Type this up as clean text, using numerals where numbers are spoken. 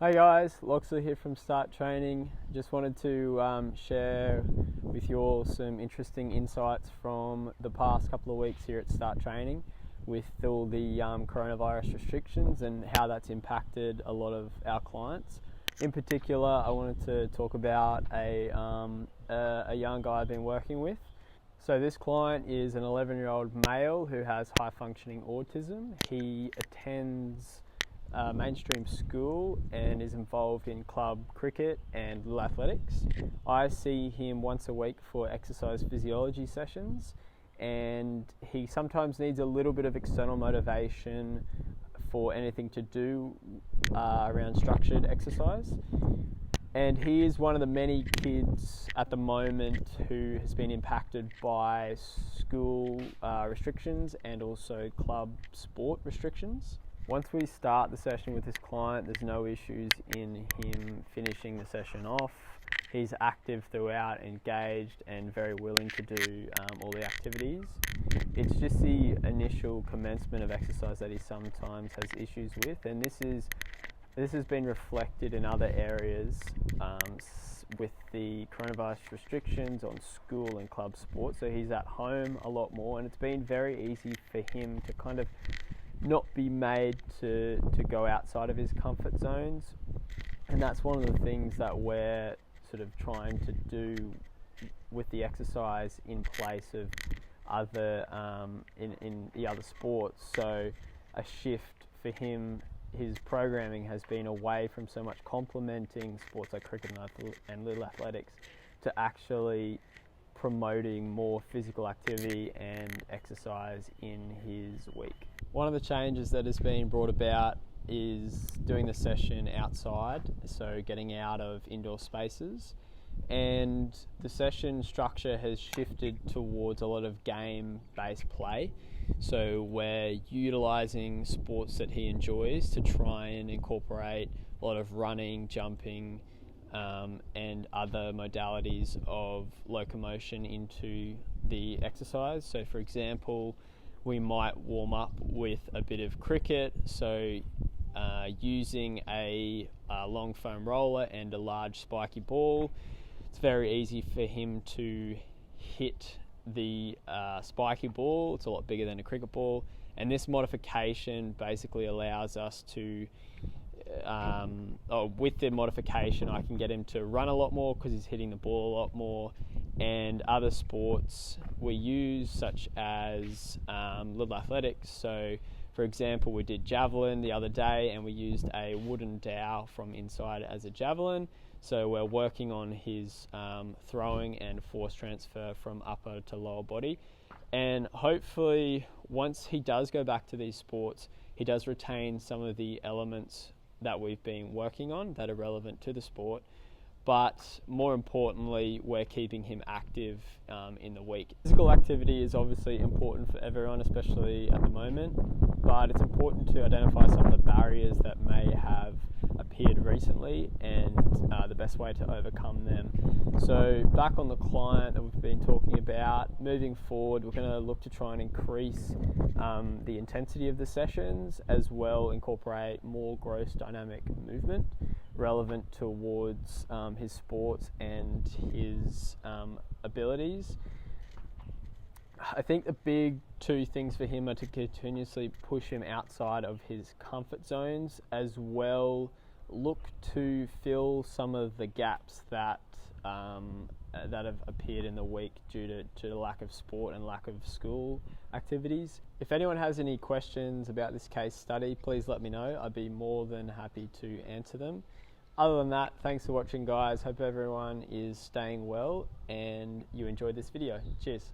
Hey guys, Loxlee here from Start Training. Just wanted to share with you all some interesting insights from the past couple of weeks here at Start Training with all the coronavirus restrictions and how that's impacted a lot of our clients. In particular, I wanted to talk about a young guy I've been working with. So this client is an 11-year-old male who has high functioning autism. He attends mainstream school and is involved in club cricket and little athletics. I see him once a week for exercise physiology sessions, and he sometimes needs a little bit of external motivation for anything to do around structured exercise. And he is one of the many kids at the moment who has been impacted by school restrictions and also club sport restrictions. Once we start the session with this client, there's no issues in him finishing the session off. He's active throughout, engaged and very willing to do all the activities. It's just the initial commencement of exercise that he sometimes has issues with, and this has been reflected in other areas with the coronavirus restrictions on school and club sports. So he's at home a lot more, and it's been very easy for him to kind of not be made to go outside of his comfort zones. And that's one of the things that we're sort of trying to do with the exercise in place of other in the other sports. So a shift for him, his programming has been away from so much complementing sports like cricket and little athletics to actually promoting more physical activity and exercise in his week. One of the changes that has been brought about is doing the session outside, so getting out of indoor spaces, and the session structure has shifted towards a lot of game-based play. So we're utilising sports that he enjoys to try and incorporate a lot of running, jumping, and other modalities of locomotion into the exercise. So for example, we might warm up with a bit of cricket, so using a long foam roller and a large spiky ball. It's very easy for him to hit the spiky ball. It's a lot bigger than a cricket ball, and this modification basically allows us to with the modification I can get him to run a lot more because he's hitting the ball a lot more. And other sports we use, such as little athletics. So for example, we did javelin the other day and we used a wooden dowel from inside as a javelin. So we're working on his throwing and force transfer from upper to lower body. And hopefully once he does go back to these sports, he does retain some of the elements that we've been working on that are relevant to the sport. But more importantly, we're keeping him active in the week. Physical activity is obviously important for everyone, especially at the moment, but it's important to identify some of the barriers that may have appeared recently and the best way to overcome them. So back on the client that we've been talking about, moving forward, we're going to look to try and increase the intensity of the sessions, as well incorporate more gross dynamic movement relevant towards his sports and his abilities. I think the big two things for him are to continuously push him outside of his comfort zones, as well look to fill some of the gaps that have appeared in the week due to the lack of sport and lack of school activities. If anyone has any questions about this case study, please let me know. I'd be more than happy to answer them. Other than that, thanks for watching guys. Hope everyone is staying well and you enjoyed this video. Cheers.